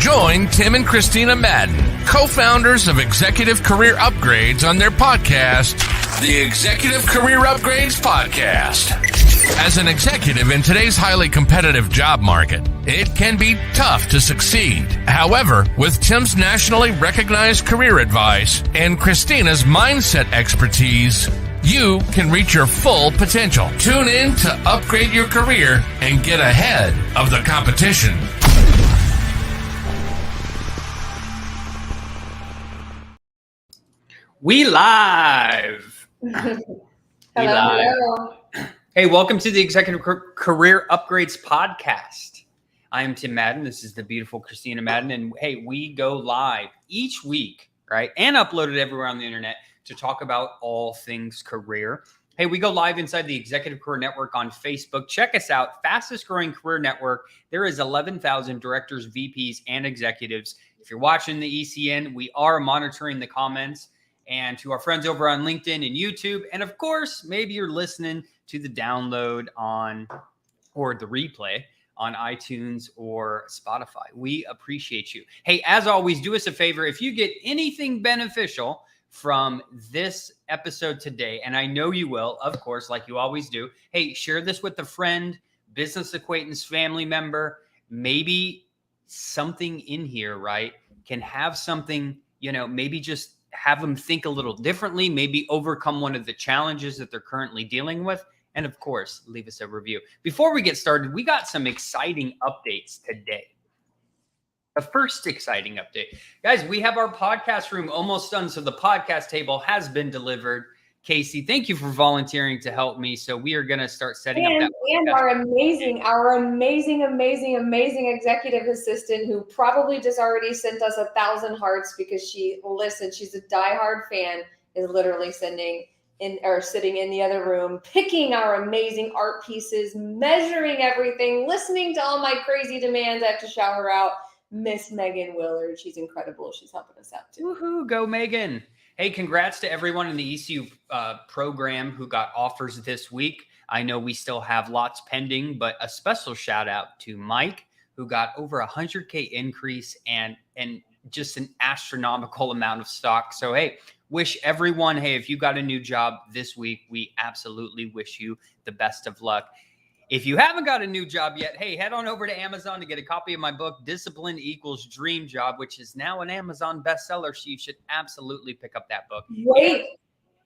Join Tim and Kristina Madden, co-founders of Executive Career Upgrades, on their podcast, the Executive Career Upgrades Podcast. As an executive in today's highly competitive job market, it can be tough to succeed. However, with Tim's nationally recognized career advice and Kristina's mindset expertise, you can reach your full potential. Tune in to upgrade your career and get ahead of the competition. We live. Hello. Hey, welcome to the Executive Career Upgrades Podcast. I am Tim Madden. This is the beautiful Kristina Madden. And hey, we go live each week, right? And upload it everywhere on the internet to talk about all things career. Hey, we go live inside the Executive Career Network on Facebook. Check us out. Fastest growing career network. There is 11,000 directors, VPs, and executives. If you're watching the ECN, we are monitoring the comments. And to our friends over on LinkedIn and YouTube. And of course, maybe you're listening to the download on or the replay on iTunes or Spotify. We appreciate you. Hey, as always, do us a favor. If you get anything beneficial from this episode today, and I know you will, of course, like you always do, hey, share this with a friend, business acquaintance, family member. Maybe something in here, right, can have something, maybe just have them think a little differently, maybe overcome one of the challenges that they're currently dealing with. And of course, leave us a review. Before we get started, we got some exciting updates today. The first exciting update, guys, we have our podcast room almost done. So the podcast table has been delivered. Casey, thank you for volunteering to help me. So we are going to start setting up that. And our amazing executive assistant, who probably just already sent us 1,000 hearts because she listened. She's a diehard fan, is literally sitting in the other room, picking our amazing art pieces, measuring everything, listening to all my crazy demands. I have to shout her out. Miss Megan Willard. She's incredible. She's helping us out too. Woohoo, go Megan. Hey, congrats to everyone in the ECU program who got offers this week. I know we still have lots pending, but a special shout out to Mike, who got over 100K increase and just an astronomical amount of stock. So, hey, wish everyone, hey, if you got a new job this week, we absolutely wish you the best of luck. If you haven't got a new job yet, hey, head on over to Amazon to get a copy of my book, Discipline Equals Dream Job, which is now an Amazon bestseller. So you should absolutely pick up that book. Wait.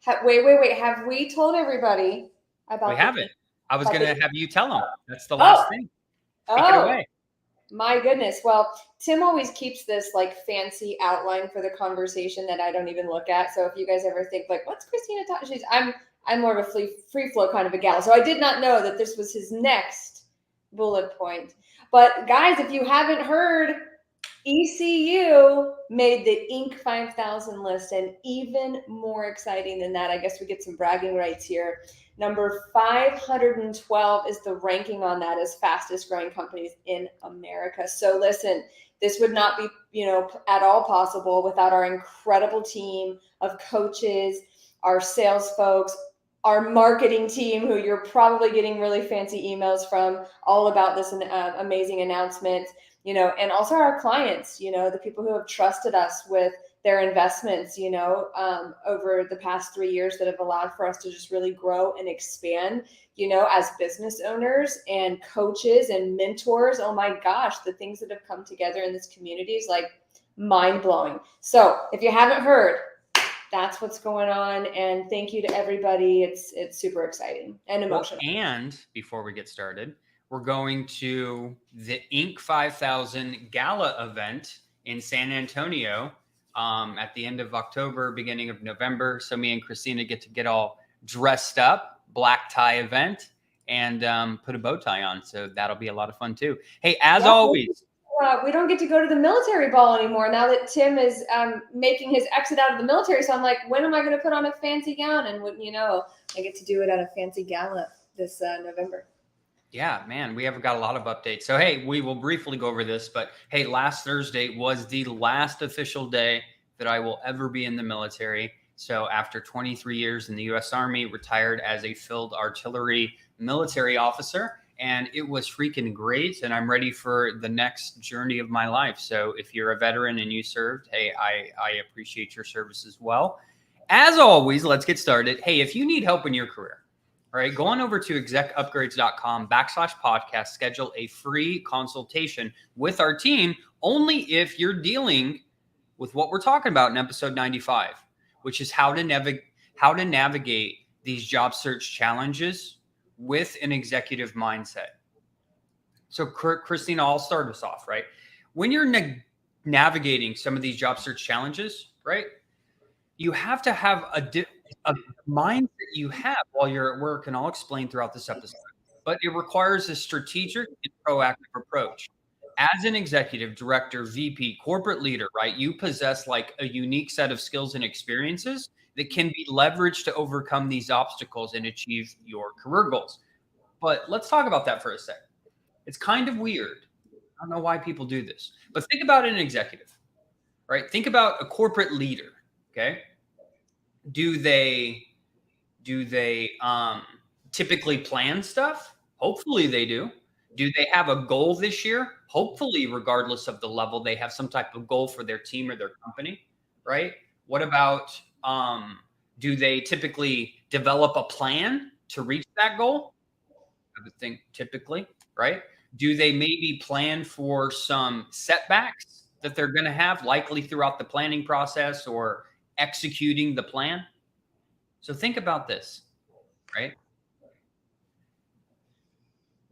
Have we told everybody about? We haven't. I was going to have you tell them. That's the last thing. Take it away. My goodness. Well, Tim always keeps this fancy outline for the conversation that I don't even look at. So if you guys ever think what's Kristina talking? I'm more of a free flow kind of a gal. So I did not know that this was his next bullet point. But guys, if you haven't heard, ECU made the Inc. 5000 list. And even more exciting than that, I guess we get some bragging rights here. Number 512 is the ranking on that as fastest growing companies in America. So listen, this would not be, at all possible without our incredible team of coaches, our sales folks, our marketing team, who you're probably getting really fancy emails from all about this amazing announcement, and also our clients, the people who have trusted us with their investments, over the past 3 years that have allowed for us to just really grow and expand, as business owners and coaches and mentors. Oh my gosh, the things that have come together in this community is mind blowing. So if you haven't heard, that's what's going on. And thank you to everybody. It's super exciting and emotional. Well, and before we get started, we're going to the Inc. 5000 Gala event in San Antonio at the end of October, beginning of November. So me and Kristina get all dressed up, black tie event, and put a bow tie on. So that'll be a lot of fun too. Hey, as always. We don't get to go to the military ball anymore now that Tim is making his exit out of the military. So I'm like, when am I going to put on a fancy gown? And wouldn't you know, I get to do it at a fancy gala this November. Yeah, man, we have got a lot of updates. So, hey, we will briefly go over this. But, hey, last Thursday was the last official day that I will ever be in the military. So after 23 years in the U.S. Army, retired as a field artillery military officer. and it was freaking great. And I'm ready for the next journey of my life. So if you're a veteran and you served, hey, I appreciate your service as well. As always, let's get started. Hey, if you need help in your career, all right, go on over to execupgrades.com/podcast, schedule a free consultation with our team only if you're dealing with what we're talking about in episode 95, which is how to navigate these job search challenges with an executive mindset. So Kristina, I'll start us off, right? When you're navigating some of these job search challenges, right, you have to have a mind that you have while you're at work, and I'll explain throughout this episode. But it requires a strategic and proactive approach. As an executive, director, VP, corporate leader, right, you possess like a unique set of skills and experiences that can be leveraged to overcome these obstacles and achieve your career goals. But let's talk about that for a second. It's kind of weird. I don't know why people do this, but think about an executive, right? Think about a corporate leader. Okay. Do they typically plan stuff? Hopefully they do. Do they have a goal this year? Hopefully, regardless of the level, they have some type of goal for their team or their company, right? What about, do they typically develop a plan to reach that goal? I would think typically, right? Do they maybe plan for some setbacks that they're going to have likely throughout the planning process or executing the plan? So think about this, right?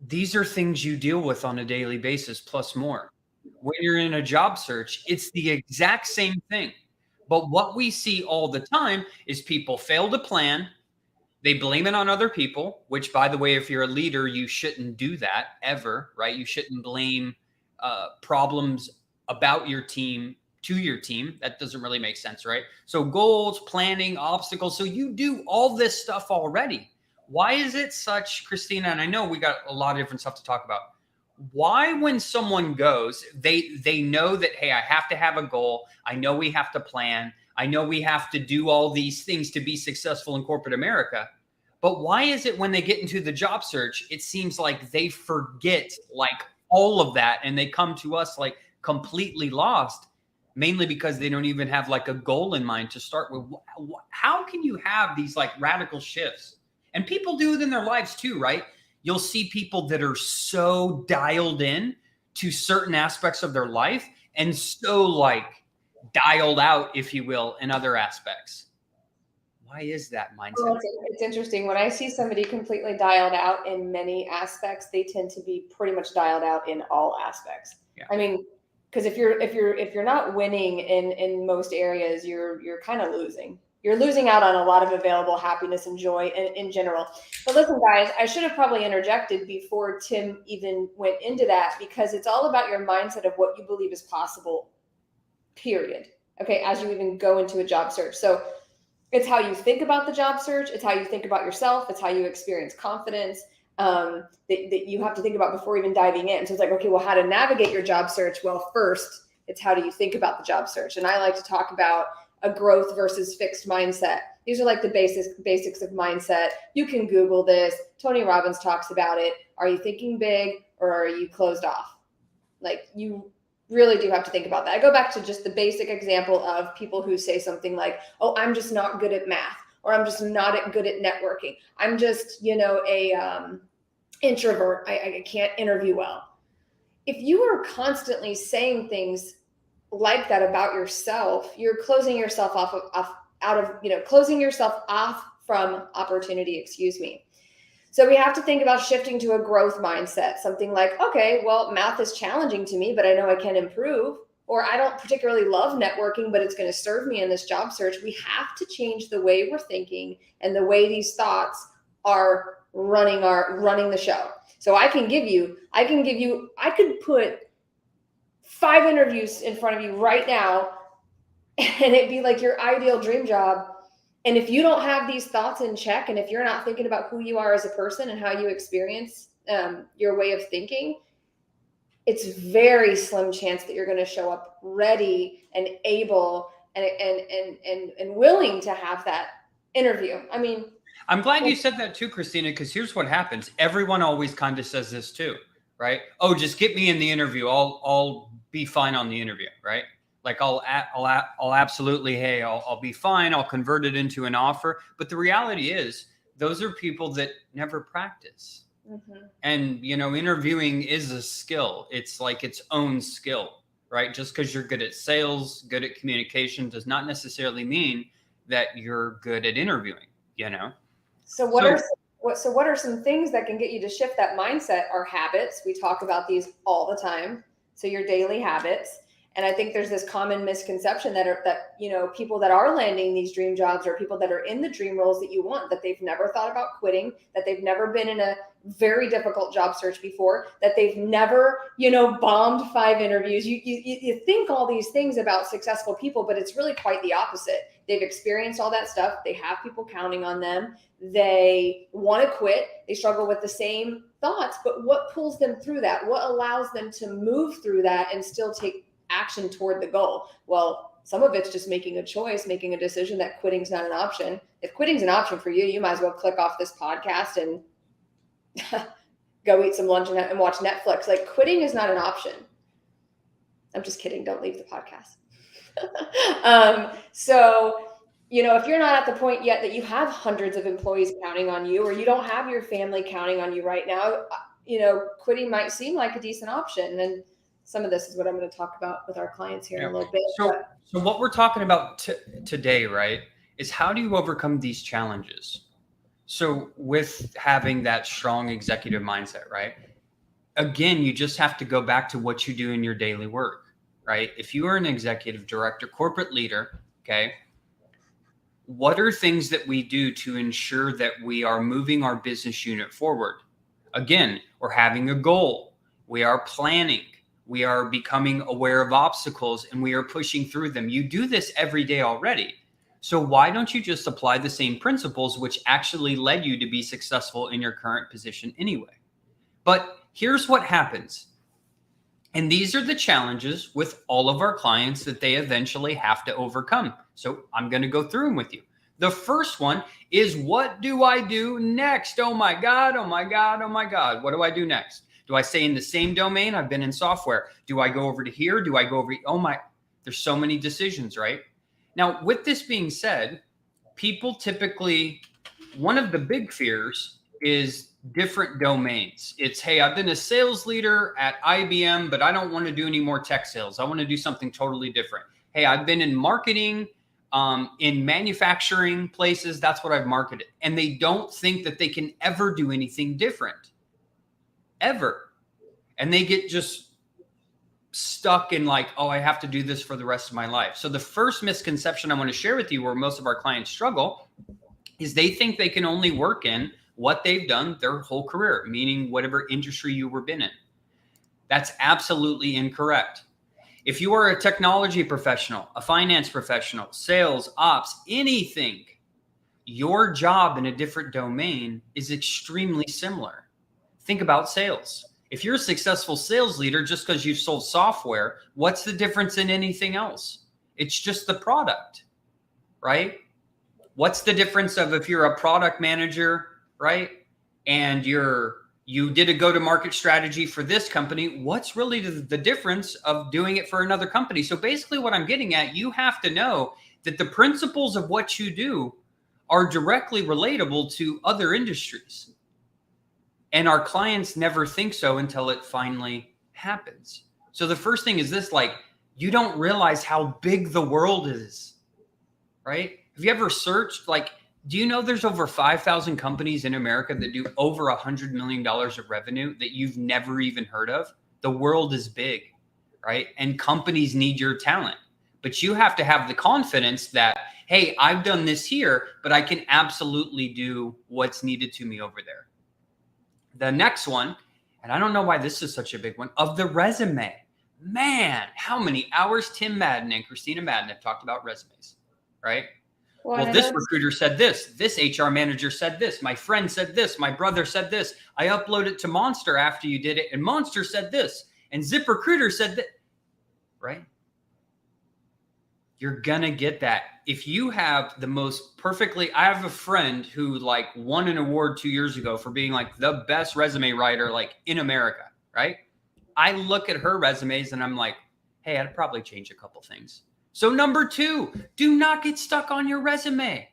These are things you deal with on a daily basis, plus more. When you're in a job search, it's the exact same thing. But what we see all the time is people fail to plan. They blame it on other people, which, by the way, if you're a leader, you shouldn't do that ever, right? You shouldn't blame problems about your team to your team. That doesn't really make sense, right? So goals, planning, obstacles. So you do all this stuff already. Why is it such, Kristina, and I know we got a lot of different stuff to talk about. Why, when someone goes, they know that, hey, I have to have a goal. I know we have to plan. I know we have to do all these things to be successful in corporate America. But why is it when they get into the job search, it seems like they forget like all of that and they come to us like completely lost, mainly because they don't even have like a goal in mind to start with? How can you have these like radical shifts? And people do it in their lives too, right? You'll see people that are so dialed in to certain aspects of their life and so like dialed out, if you will, in other aspects. Why is that mindset? Well, it's interesting. When I see somebody completely dialed out in many aspects, they tend to be pretty much dialed out in all aspects. Yeah. I mean, because if you're not winning in most areas, you're kind of losing. You're losing out on a lot of available happiness and joy in general. But listen, guys, I should have probably interjected before Tim even went into that, because it's all about your mindset of what you believe is possible, period. Okay, as you even go into a job search. So it's how you think about the job search. It's how you think about yourself. It's how you experience confidence that you have to think about before even diving in. So it's like, okay, well, how to navigate your job search? Well, first, it's how do you think about the job search? And I like to talk about a growth versus fixed mindset. These are like the basics of mindset. You can Google this. Tony Robbins talks about it. Are you thinking big or are you closed off? Like, you really do have to think about that. I go back to just the basic example of people who say something like, oh, I'm just not good at math, or I'm just not good at networking. I'm just, a introvert. I can't interview well. If you are constantly saying things like that about yourself, you're closing yourself closing yourself off from opportunity, So we have to think about shifting to a growth mindset, something like, okay, well, math is challenging to me, but I know I can improve, or I don't particularly love networking, but it's going to serve me in this job search. We have to change the way we're thinking and the way these thoughts are running the show. So I could put 5 interviews in front of you right now, and it'd be like your ideal dream job. And if you don't have these thoughts in check, and if you're not thinking about who you are as a person and how you experience your way of thinking, it's very slim chance that you're going to show up ready and able and willing to have that interview. I mean, I'm glad you said that too, Kristina, because here's what happens. Everyone always kind of says this too, right? Oh, just get me in the interview. I'll be fine on the interview, right? Like I'll absolutely, hey, I'll be fine. I'll convert it into an offer. But the reality is, those are people that never practice. Mm-hmm. And interviewing is a skill. It's like its own skill, right? Just because you're good at sales, good at communication, does not necessarily mean that you're good at interviewing. So what are some things that can get you to shift that mindset? Are habits. We talk about these all the time. So your daily habits. And I think there's this common misconception that people that are landing these dream jobs or people that are in the dream roles that you want, that they've never thought about quitting, that they've never been in a very difficult job search before, that they've never, bombed 5 interviews. You think all these things about successful people, but it's really quite the opposite. They've experienced all that stuff. They have people counting on them. They want to quit. They struggle with the same thoughts, but what pulls them through that? What allows them to move through that and still take action toward the goal? Well, some of it's just making a choice, making a decision that quitting's not an option. If quitting's an option for you, you might as well click off this podcast and go eat some lunch and watch Netflix. Like, quitting is not an option. I'm just kidding. Don't leave the podcast. So, if you're not at the point yet that you have hundreds of employees counting on you, or you don't have your family counting on you right now, quitting might seem like a decent option. And some of this is what I'm going to talk about with our clients here in a little bit. So what we're talking about today, right, is how do you overcome these challenges? So with having that strong executive mindset, right? Again, you just have to go back to what you do in your daily work, right? If you are an executive director, corporate leader, okay, what are things that we do to ensure that we are moving our business unit forward? Again, we're having a goal. We are planning. We are becoming aware of obstacles and we are pushing through them. You do this every day already. So why don't you just apply the same principles which actually led you to be successful in your current position anyway? But here's what happens. And these are the challenges with all of our clients that they eventually have to overcome. So I'm going to go through them with you. The first one is, what do I do next? Oh my God, oh my God, oh my God. What do I do next? Do I stay in the same domain? I've been in software. Do I go over to here? Do I go over? Oh my, there's so many decisions, right? Now, with this being said, people typically, one of the big fears is different domains. It's, hey, I've been a sales leader at IBM, but I don't want to do any more tech sales. I want to do something totally different. Hey, I've been in marketing, in manufacturing places. That's what I've marketed. And they don't think that they can ever do anything different. Ever. And they get just stuck in like, oh, I have to do this for the rest of my life. So the first misconception I want to share with you, where most of our clients struggle, is they think they can only work in what they've done their whole career, meaning whatever industry you were been in. That's absolutely incorrect. If you are a technology professional, a finance professional, sales, ops, anything, your job in a different domain is extremely similar. Think about sales. If you're a successful sales leader, just because you've sold software, what's the difference in anything else? It's just the product, right? What's the difference of if you're a product manager, right? And you did a go-to-market strategy for this company. What's really the difference of doing it for another company? So basically what I'm getting at, you have to know that the principles of what you do are directly relatable to other industries. And our clients never think so until it finally happens. So the first thing is this, like, you don't realize how big the world is, right? Have you ever searched, like, do you know there's over 5,000 companies in America that do over $100 million of revenue that you've never even heard of? The world is big, right? And companies need your talent. But you have to have the confidence that, hey, I've done this here, but I can absolutely do what's needed to me over there. The next one, and I don't know why this is such a big one, of the resume. Man, how many hours Tim Madden and Kristina Madden have talked about resumes, right? Well, this recruiter said this HR manager said this, my friend said this, my brother said this, I uploaded it to Monster after you did it, and Monster said this, and ZipRecruiter said that, right? You're going to get that. If you have the most perfectly, I have a friend who like won an award 2 years ago for being like the best resume writer like in America, right? I look at her resumes and I'm like, hey, I'd probably change a couple things. So number 2, do not get stuck on your resume.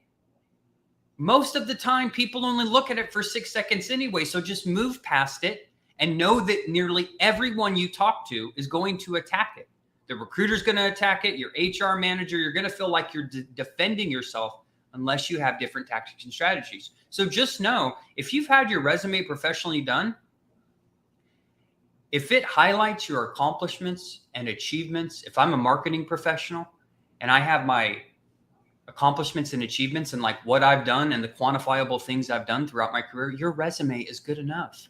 Most of the time, people only look at it for 6 seconds anyway. So just move past it and know that nearly everyone you talk to is going to attack it. The recruiter's going to attack it. Your HR manager, you're going to feel like you're defending yourself unless you have different tactics and strategies. So just know, if you've had your resume professionally done, if it highlights your accomplishments and achievements, if I'm a marketing professional and I have my accomplishments and achievements and like what I've done and the quantifiable things I've done throughout my career, your resume is good enough.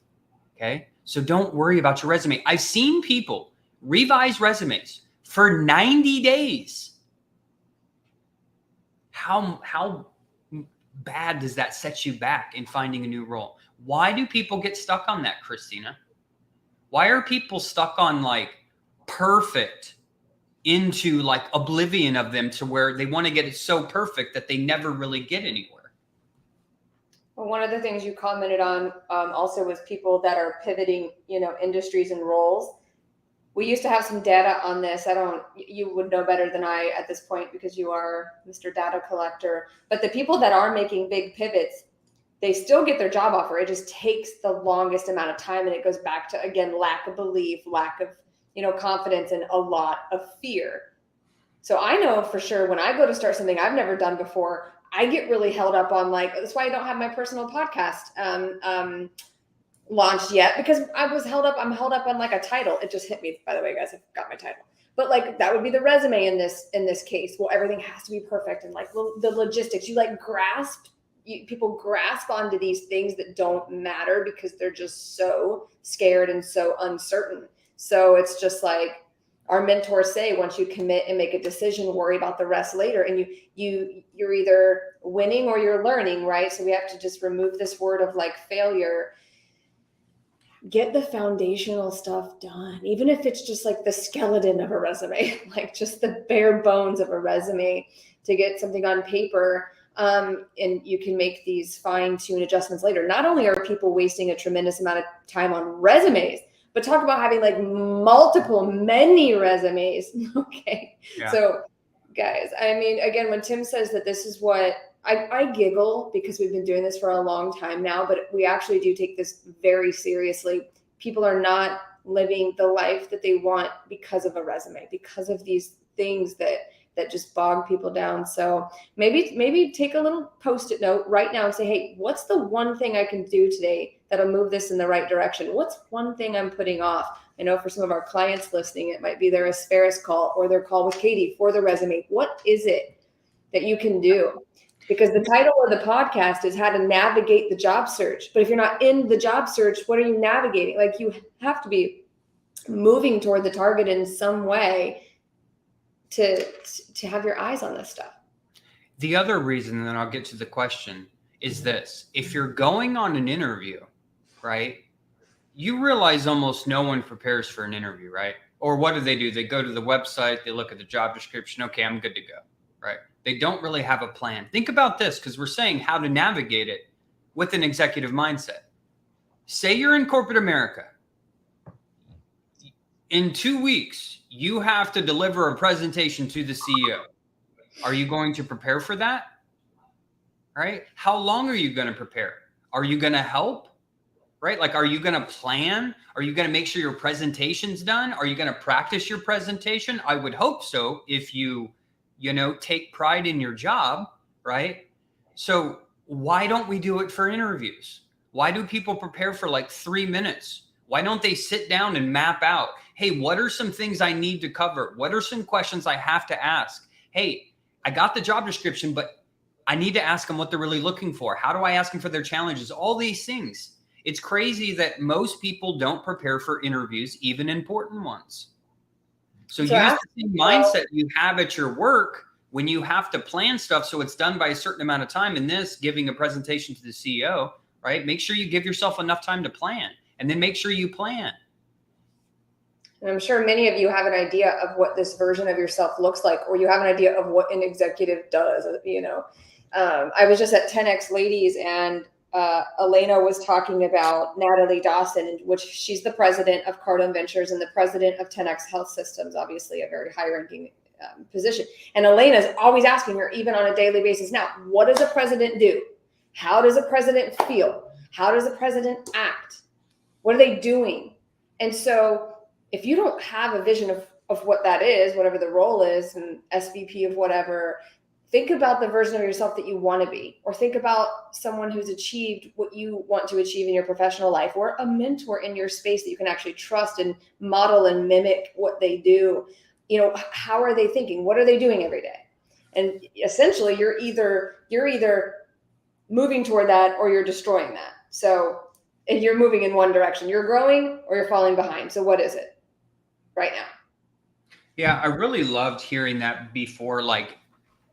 Okay. So don't worry about your resume. I've seen people revise resumes for 90 days. How bad does that set you back in finding a new role? Why do people get stuck on that, Kristina? Why are people stuck on like perfect into like oblivion of them to where they want to get it so perfect that they never really get anywhere? Well, one of the things you commented on also was people that are pivoting, industries and roles. We used to have some data on this. You would know better than I at this point because you are Mr. Data Collector. But the people that are making big pivots, they still get their job offer. It just takes the longest amount of time. And it goes back to, again, lack of belief, lack of, confidence, and a lot of fear. So I know for sure when I go to start something I've never done before, I get really held up on that's why I don't have my personal podcast launched yet, because I'm held up on like a title. It just hit me, by the way, guys, I've got my title. But like that would be the resume in this case. Well, everything has to be perfect. And like the logistics, people grasp onto these things that don't matter because they're just so scared and so uncertain. So it's just like our mentors say, once you commit and make a decision, worry about the rest later. And you're either winning or you're learning, right? So we have to just remove this word of like failure. Get the foundational stuff done, even if it's just like the skeleton of a resume, like just the bare bones of a resume, to get something on paper. And you can make these fine-tune adjustments later. Not only are people wasting a tremendous amount of time on resumes, but talk about having like many resumes. Okay. Yeah. So guys, I mean, again, when Tim says that this is what I giggle because we've been doing this for a long time now, but we actually do take this very seriously. People are not living the life that they want because of a resume, because of these things that just bog people down. So maybe take a little Post-it note right now and say, hey, what's the one thing I can do today that'll move this in the right direction? What's one thing I'm putting off? I know for some of our clients listening, it might be their asparagus call or their call with Katie for the resume. What is it that you can do? Because the title of the podcast is how to navigate the job search. But if you're not in the job search, what are you navigating? Like, you have to be moving toward the target in some way to have your eyes on this stuff. The other reason, and then I'll get to the question, is this. If you're going on an interview, right, you realize almost no one prepares for an interview, right? Or what do? They go to the website, they look at the job description. Okay, I'm good to go, right? They don't really have a plan. Think about this, because we're saying how to navigate it with an executive mindset. Say you're in corporate America. In 2 weeks, you have to deliver a presentation to the CEO. Are you going to prepare for that? Right? How long are you going to prepare? Are you going to help? Right? Like, are you going to plan? Are you going to make sure your presentation's done? Are you going to practice your presentation? I would hope so if you take pride in your job, right? So why don't we do it for interviews? Why do people prepare for like 3 minutes? Why don't they sit down and map out, hey, what are some things I need to cover? What are some questions I have to ask? Hey, I got the job description, but I need to ask them what they're really looking for. How do I ask them for their challenges? All these things. It's crazy that most people don't prepare for interviews, even important ones. So use the same mindset you have at your work when you have to plan stuff so it's done by a certain amount of time. In this, giving a presentation to the CEO, right? Make sure you give yourself enough time to plan, and then make sure you plan. And I'm sure many of you have an idea of what this version of yourself looks like, or you have an idea of what an executive does. I was just at 10X Ladies, and Elena was talking about Natalie Dawson, which she's the president of Cardone Ventures and the president of 10X Health Systems, obviously a very high-ranking position. And Elena's always asking her, even on a daily basis now, what does a president do? How does a president feel? How does a president act? What are they doing? And so if you don't have a vision of what that is, whatever the role is, and SVP of whatever, think about the version of yourself that you want to be, or think about someone who's achieved what you want to achieve in your professional life, or a mentor in your space that you can actually trust and model and mimic what they do. How are they thinking? What are they doing every day? And essentially you're either moving toward that or you're destroying that. So, and you're moving in one direction. You're growing or you're falling behind. So what is it right now? Yeah, I really loved hearing that before, like,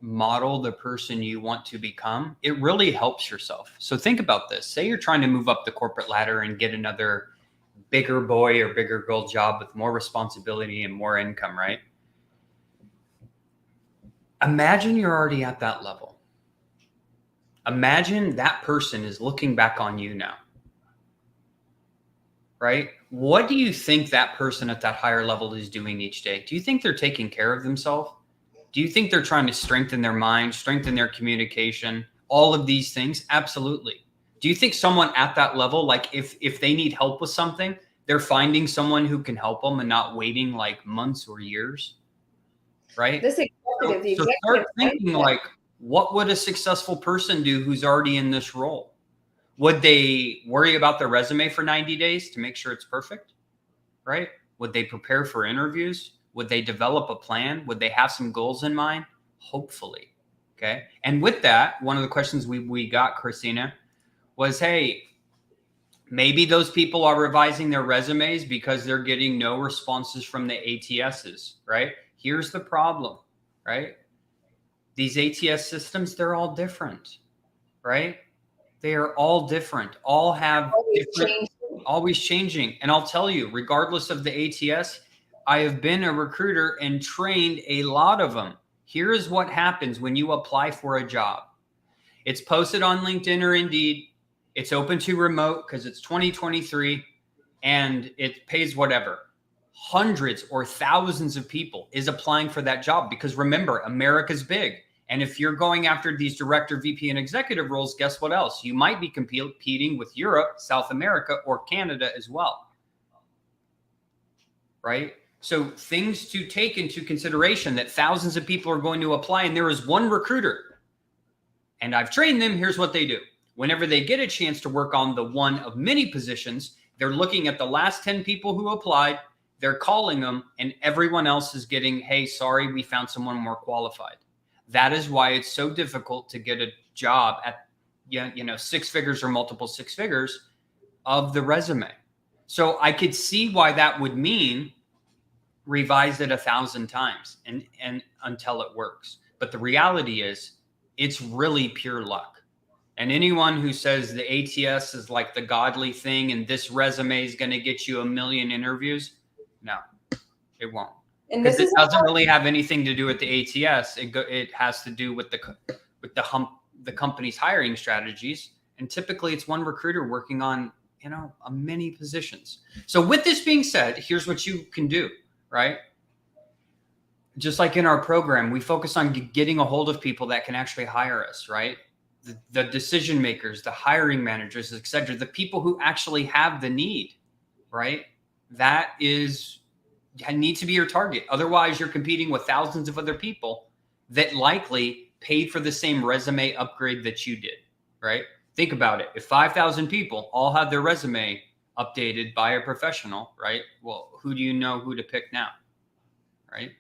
model the person you want to become. It really helps yourself. So think about this. Say you're trying to move up the corporate ladder and get another bigger boy or bigger girl job with more responsibility and more income, right? Imagine you're already at that level. Imagine that person is looking back on you now, right? What do you think that person at that higher level is doing each day? Do you think they're taking care of themselves? Do you think they're trying to strengthen their mind, strengthen their communication, all of these things? Absolutely. Do you think someone at that level, like if they need help with something, they're finding someone who can help them and not waiting like months or years, right? This executive, So start thinking like, what would a successful person do who's already in this role? Would they worry about their resume for 90 days to make sure it's perfect, right? Would they prepare for interviews? Would they develop a plan? Would they have some goals in mind? Hopefully. Okay. And with that, one of the questions we got, Kristina, was, hey, maybe those people are revising their resumes because they're getting no responses from the ATSs, right? Here's the problem, right? These ATS systems, they're all different, right? They are all different, all have always changing. And I'll tell you, regardless of the ATS, I have been a recruiter and trained a lot of them. Here is what happens when you apply for a job. It's posted on LinkedIn or Indeed. It's open to remote because it's 2023 and it pays whatever. Hundreds or thousands of people is applying for that job because remember, America's big. And if you're going after these director, VP, and executive roles, guess what else? You might be competing with Europe, South America, or Canada as well, right? So things to take into consideration that thousands of people are going to apply and there is one recruiter. And I've trained them. Here's what they do. Whenever they get a chance to work on the one of many positions, they're looking at the last 10 people who applied, they're calling them, and everyone else is getting, hey, sorry, we found someone more qualified. That is why it's so difficult to get a job at, six figures or multiple six figures of the resume. So I could see why that would mean revise it 1,000 times and until it works. But the reality is it's really pure luck. And anyone who says the ATS is like the godly thing and this resume is going to get you 1 million interviews, no, it won't. Because it doesn't really have anything to do with the ATS. It has to do with the company's hiring strategies. And typically it's one recruiter working on, many positions. So with this being said, here's what you can do, right? Just like in our program, we focus on getting a hold of people that can actually hire us, right? The decision makers, the hiring managers, et cetera, the people who actually have the need, right? That needs to be your target. Otherwise, you're competing with thousands of other people that likely paid for the same resume upgrade that you did, right? Think about it. If 5,000 people all had their resume updated by a professional, right? Well, who do you know who to pick now, right?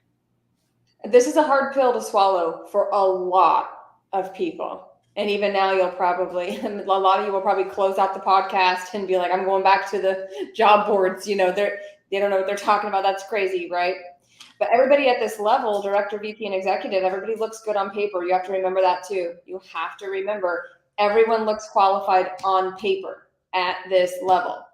This is a hard pill to swallow for a lot of people. And even now a lot of you will probably close out the podcast and be like, I'm going back to the job boards. They don't know what they're talking about. That's crazy, right? But everybody at this level, director, VP, and executive, everybody looks good on paper. You have to remember that too. You have to remember everyone looks qualified on paper at this level.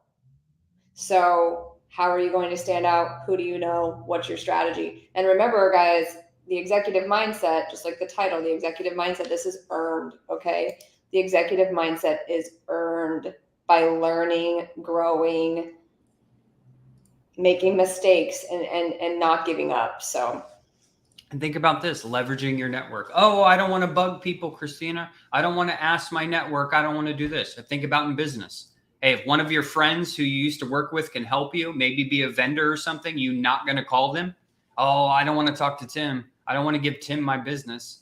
So How are you going to stand out? Who do you know? What's your strategy? And remember, guys, the executive mindset, just like the title, the executive mindset, this is earned, okay? The executive mindset is earned by learning, growing, making mistakes, and not giving up. So, and think about this, leveraging your network. Oh, I don't want to bug people, Kristina. I don't want to ask my network. I don't want to do this. Think about in business. Hey, if one of your friends who you used to work with can help you, maybe be a vendor or something, you're not going to call them. Oh, I don't want to talk to Tim. I don't want to give Tim my business.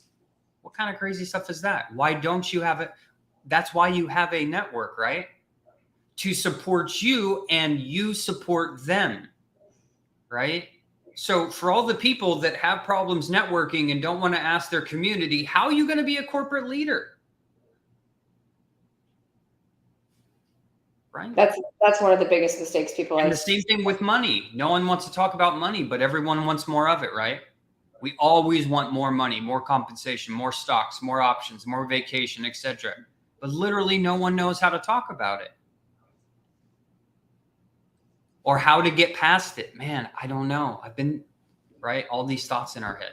What kind of crazy stuff is that? Why don't you have it? That's why you have a network, right? To support you and you support them, right? So for all the people that have problems networking and don't want to ask their community, how are you going to be a corporate leader? Right? That's one of the biggest mistakes people. And the same thing with money. No one wants to talk about money, but everyone wants more of it, right? We always want more money, more compensation, more stocks, more options, more vacation, etc. But literally no one knows how to talk about it. Or how to get past it. Man, I don't know. Right? All these thoughts in our head.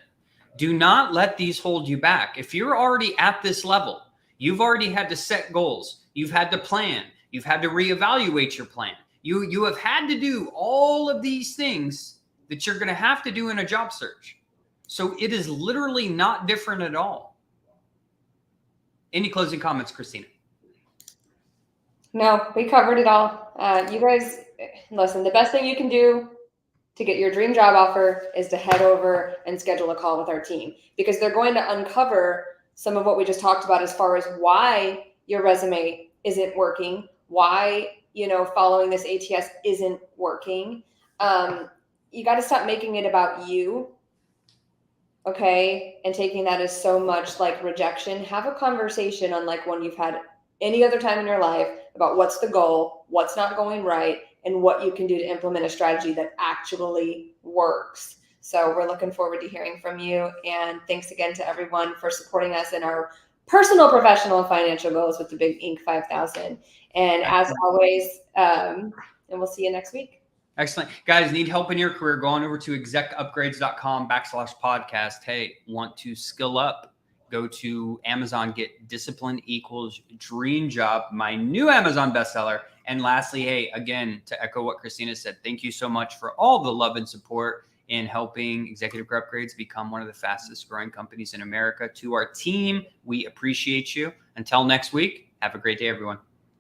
Do not let these hold you back. If you're already at this level, you've already had to set goals. You've had to plan. You've had to reevaluate your plan. You have had to do all of these things that you're going to have to do in a job search. So it is literally not different at all. Any closing comments, Kristina? No, we covered it all. You guys, listen, the best thing you can do to get your dream job offer is to head over and schedule a call with our team, because they're going to uncover some of what we just talked about as far as why your resume isn't working, why, following this ATS isn't working. You got to stop making it about you. Okay. And taking that as so much like rejection. Have a conversation unlike one you've had any other time in your life about what's the goal, what's not going right, and what you can do to implement a strategy that actually works. So we're looking forward to hearing from you. And thanks again to everyone for supporting us in our personal, professional, and financial goals with the Big Inc. 5000. And as always, and we'll see you next week. Excellent. Guys, need help in your career? Go on over to execupgrades.com/podcast. Hey, want to skill up? Go to Amazon, get Discipline Equals Dream Job, my new Amazon bestseller. And lastly, hey, again, to echo what Kristina said, thank you so much for all the love and support in helping Executive Career Upgrades become one of the fastest growing companies in America. To our team, we appreciate you. Until next week, have a great day, everyone.